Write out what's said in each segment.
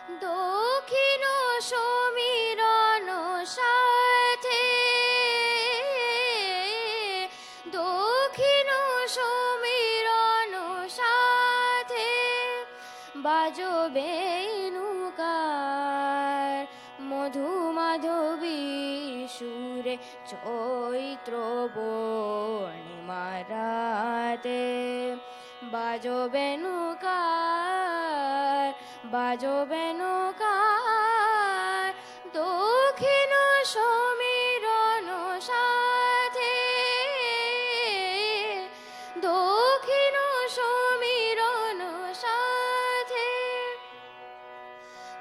দক্ষিণ সমীরণ সাথে, দক্ষিণ সমীরণ সাথে বাজবে নৌকার মধু মাধবী সুরে চৈত্র পূর্ণিমার রাতে বাজবে নৌকার, বাজবে নৌকার দক্ষিণ সমীরণ সাথে, দক্ষিণ সমীরণ সাথে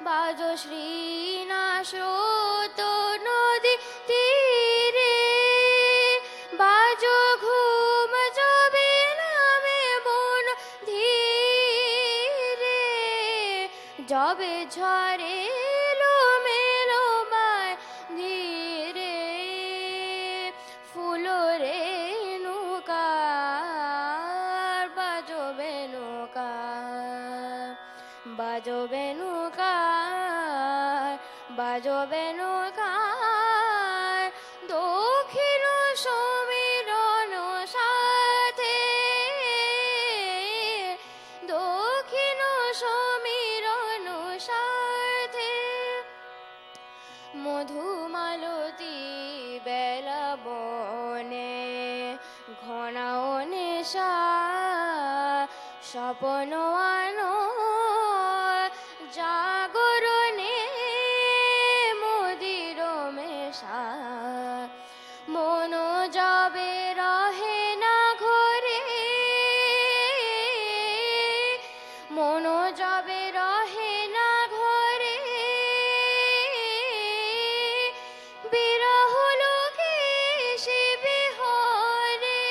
বাজ শ্রীনাস্রোত নদী তীরে, বাজ ঘুম যাবে নামে বন ধীরে, যবে ঝরে মেলো মায় ধীরে ফুলরে নৌকার বাজবে নৌকার, বাজবে নৌকার, বাজবে নৌকার দক্ষিণ সমীরণ সাথে, দক্ষিণ সমীরণ সাথে মধুমালতী বেলা বনে ঘনাও নেশা স্বপ্ন আনো জাগরণে মদির মেশা, মন যাবে রহে না ঘরে, মন যাবে রহে না ঘরে বিরহ লোকে সে বিহরে,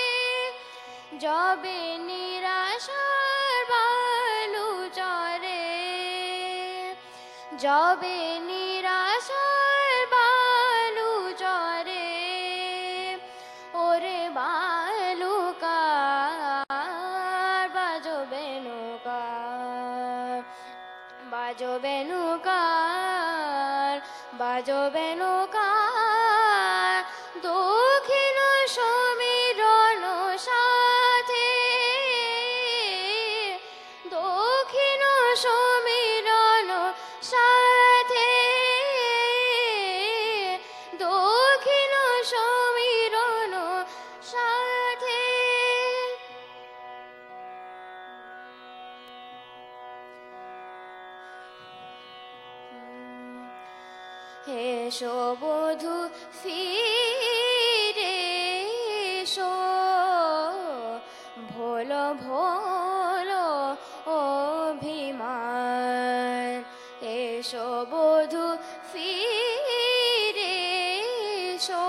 যবে নিরাশার বালু চরে, যবে নিরাশার বালু চরে ওরে বালুকার বাজবে নৌকার, বাজবে নৌকার, বাজবে নৌকার দক্ষিণ সমীরণ সাথে, দক্ষিণ সমীরণ সাথে, দক্ষিণ সমীরণ সাথে। এসো বধূ ফিরে এসো, ভোলো ভোলো অভিমান, এসো বধূ ফিরে এসো,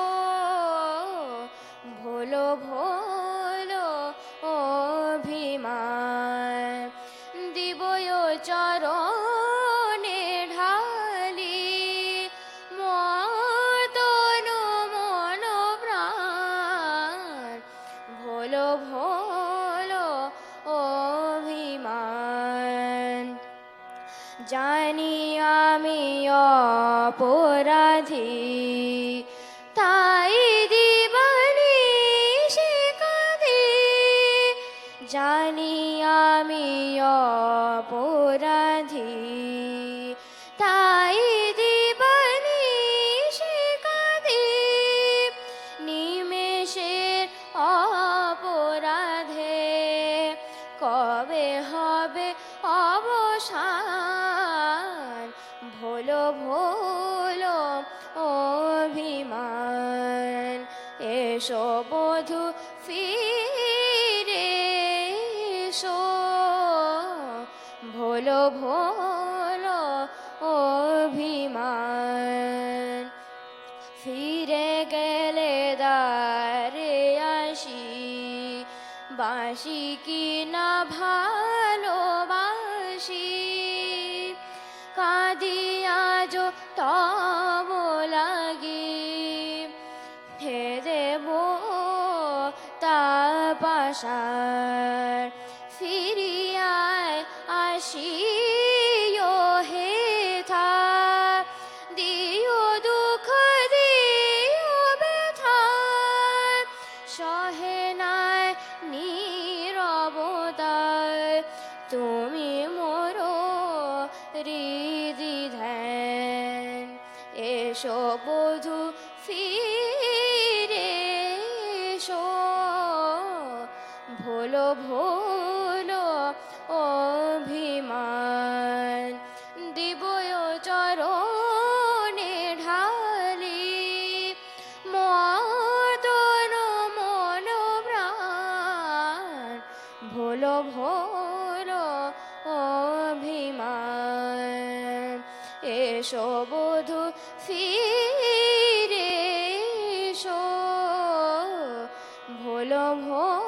ভোলো ভোলো অভিমান, দিবয় চরণে ঢালি মতন মন প্রাণ, ভোলো ভোলো অভিমান, জানি আমি অপরাধী তাই দিবানি সে কাঁদে, জানি আমি অপরাধী তাই দিবানি সে কাঁদে, নিমেষের অপরাধে কবে হবে অবসান, ভোলো ভোলো অভিমান, এসো বধূ ফিরে এসো, ভোলো ভোলো অভিমান, ফিরে গেলে দ্বারে আসি বাসি কি না ভালোবাসি, কাঁদি আজ তব লাগি হে দেব তাপাসার, ফিরিয়ায় আসিও হে হৃদি ধ্যান। এসো বধূ ফিরে এসো, ভোলো ভোলো অভিমান, দিবয় চরণে ঢালি মদন মন প্রাণ, ভোলো ভোলো অভিমান। এসো বধূ ফিরে এসো, ভোলো ভোলো